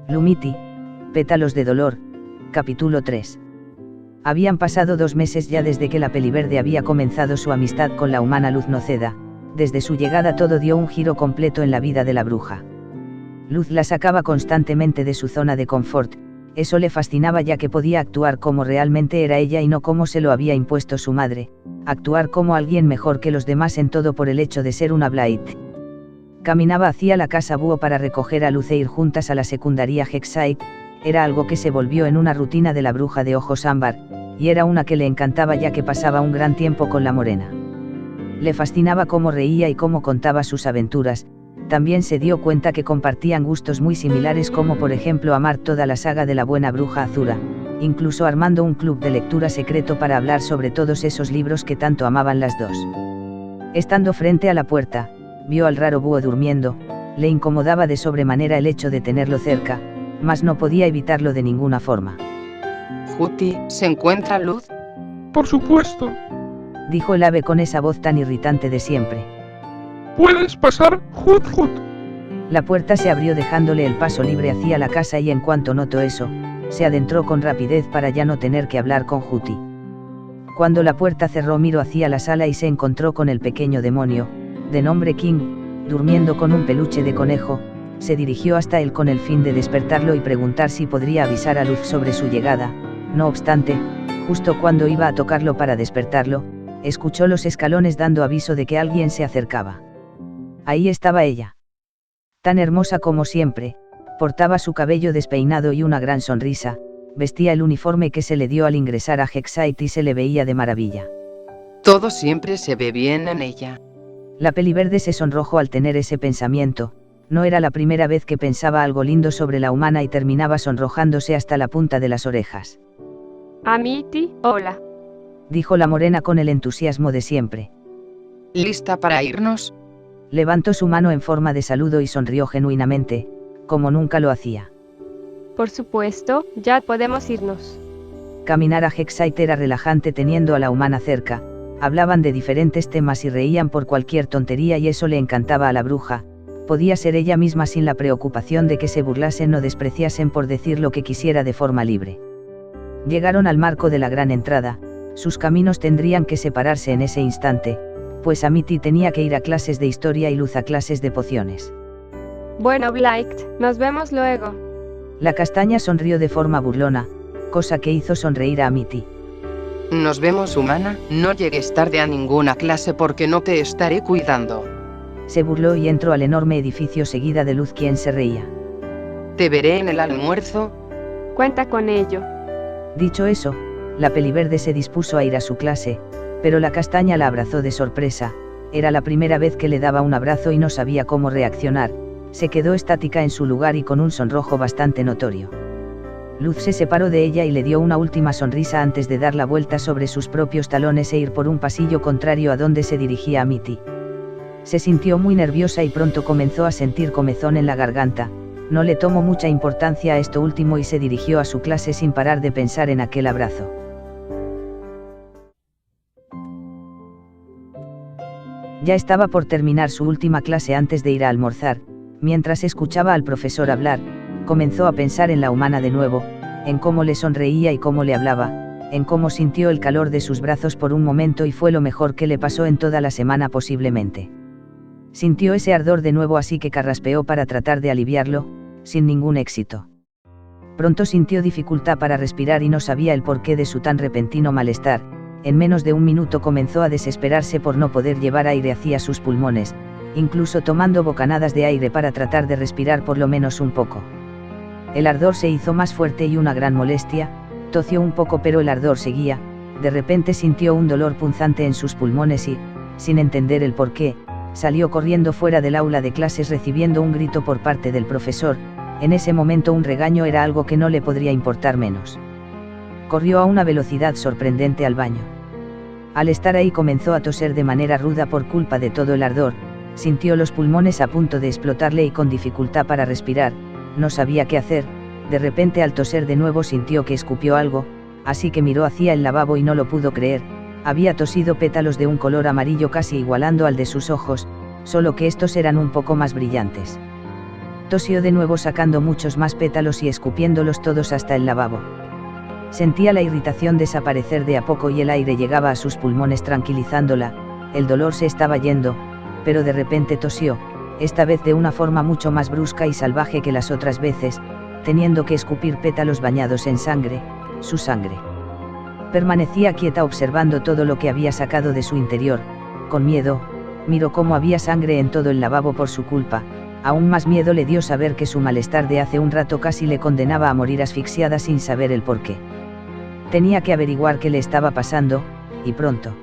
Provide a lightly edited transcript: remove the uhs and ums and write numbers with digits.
Lumity, pétalos de dolor, capítulo 3. Habían pasado 2 meses ya desde que la Peliverde había comenzado su amistad con la humana Luz Noceda. Desde su llegada todo dio un giro completo en la vida de la bruja. Luz la sacaba constantemente de su zona de confort, eso le fascinaba ya que podía actuar como realmente era ella y no como se lo había impuesto su madre, actuar como alguien mejor que los demás en todo por el hecho de ser una Blight. Caminaba hacia la casa búho para recoger a Luz e ir juntas a la secundaria Hexite, era algo que se volvió en una rutina de la bruja de ojos ámbar, y era una que le encantaba ya que pasaba un gran tiempo con la morena. Le fascinaba cómo reía y cómo contaba sus aventuras, también se dio cuenta que compartían gustos muy similares como por ejemplo amar toda la saga de la buena bruja Azura, incluso armando un club de lectura secreto para hablar sobre todos esos libros que tanto amaban las dos. Estando frente a la puerta, vio al raro búho durmiendo, le incomodaba de sobremanera el hecho de tenerlo cerca, mas no podía evitarlo de ninguna forma. Juti, ¿se encuentra Luz? Por supuesto. Dijo el ave con esa voz tan irritante de siempre. Puedes pasar, Jut Jut. La puerta se abrió dejándole el paso libre hacia la casa y en cuanto notó eso, se adentró con rapidez para ya no tener que hablar con Juti. Cuando la puerta cerró miró hacia la sala y se encontró con el pequeño demonio, de nombre King, durmiendo con un peluche de conejo. Se dirigió hasta él con el fin de despertarlo y preguntar si podría avisar a Luz sobre su llegada. No obstante, justo cuando iba a tocarlo para despertarlo, escuchó los escalones dando aviso de que alguien se acercaba. Ahí estaba ella. Tan hermosa como siempre, portaba su cabello despeinado y una gran sonrisa, vestía el uniforme que se le dio al ingresar a Hexite y se le veía de maravilla. Todo siempre se ve bien en ella. La Peliverde se sonrojó al tener ese pensamiento. No era la primera vez que pensaba algo lindo sobre la humana y terminaba sonrojándose hasta la punta de las orejas. Amity, hola. Dijo la morena con el entusiasmo de siempre. ¿Lista para irnos? Levantó su mano en forma de saludo y sonrió genuinamente, como nunca lo hacía. Por supuesto, ya podemos irnos. Caminar a Hexite era relajante teniendo a la humana cerca, hablaban de diferentes temas y reían por cualquier tontería y eso le encantaba a la bruja. Podía ser ella misma sin la preocupación de que se burlasen o despreciasen por decir lo que quisiera de forma libre. Llegaron al marco de la gran entrada, sus caminos tendrían que separarse en ese instante, pues Amity tenía que ir a clases de historia y Luz a clases de pociones. Bueno Blight, nos vemos luego. La castaña sonrió de forma burlona, cosa que hizo sonreír a Amity. Nos vemos humana, no llegues tarde a ninguna clase porque no te estaré cuidando. Se burló y entró al enorme edificio seguida de Luz quien se reía. Te veré en el almuerzo. Cuenta con ello. Dicho eso, la Peliverde se dispuso a ir a su clase, pero la castaña la abrazó de sorpresa, era la primera vez que le daba un abrazo y no sabía cómo reaccionar, se quedó estática en su lugar y con un sonrojo bastante notorio. Luz se separó de ella y le dio una última sonrisa antes de dar la vuelta sobre sus propios talones e ir por un pasillo contrario a donde se dirigía Amity. Se sintió muy nerviosa y pronto comenzó a sentir comezón en la garganta, no le tomó mucha importancia a esto último y se dirigió a su clase sin parar de pensar en aquel abrazo. Ya estaba por terminar su última clase antes de ir a almorzar, mientras escuchaba al profesor hablar, comenzó a pensar en la humana de nuevo, en cómo le sonreía y cómo le hablaba, en cómo sintió el calor de sus brazos por un momento y fue lo mejor que le pasó en toda la semana posiblemente. Sintió ese ardor de nuevo así que carraspeó para tratar de aliviarlo, sin ningún éxito. Pronto sintió dificultad para respirar y no sabía el porqué de su tan repentino malestar, en menos de un minuto comenzó a desesperarse por no poder llevar aire hacia sus pulmones, incluso tomando bocanadas de aire para tratar de respirar por lo menos un poco. El ardor se hizo más fuerte y una gran molestia, tosió un poco pero el ardor seguía, de repente sintió un dolor punzante en sus pulmones y, sin entender el porqué, salió corriendo fuera del aula de clases recibiendo un grito por parte del profesor. En ese momento un regaño era algo que no le podría importar menos. Corrió a una velocidad sorprendente al baño. Al estar ahí comenzó a toser de manera ruda por culpa de todo el ardor, sintió los pulmones a punto de explotarle y con dificultad para respirar, no sabía qué hacer, de repente al toser de nuevo sintió que escupió algo, así que miró hacia el lavabo y no lo pudo creer, había tosido pétalos de un color amarillo casi igualando al de sus ojos, solo que estos eran un poco más brillantes. Tosió de nuevo sacando muchos más pétalos y escupiéndolos todos hasta el lavabo. Sentía la irritación desaparecer de a poco y el aire llegaba a sus pulmones tranquilizándola, el dolor se estaba yendo, pero de repente tosió, esta vez de una forma mucho más brusca y salvaje que las otras veces, teniendo que escupir pétalos bañados en sangre, su sangre. Permanecía quieta observando todo lo que había sacado de su interior, con miedo, miró cómo había sangre en todo el lavabo por su culpa, aún más miedo le dio saber que su malestar de hace un rato casi le condenaba a morir asfixiada sin saber el porqué. Tenía que averiguar qué le estaba pasando, y pronto.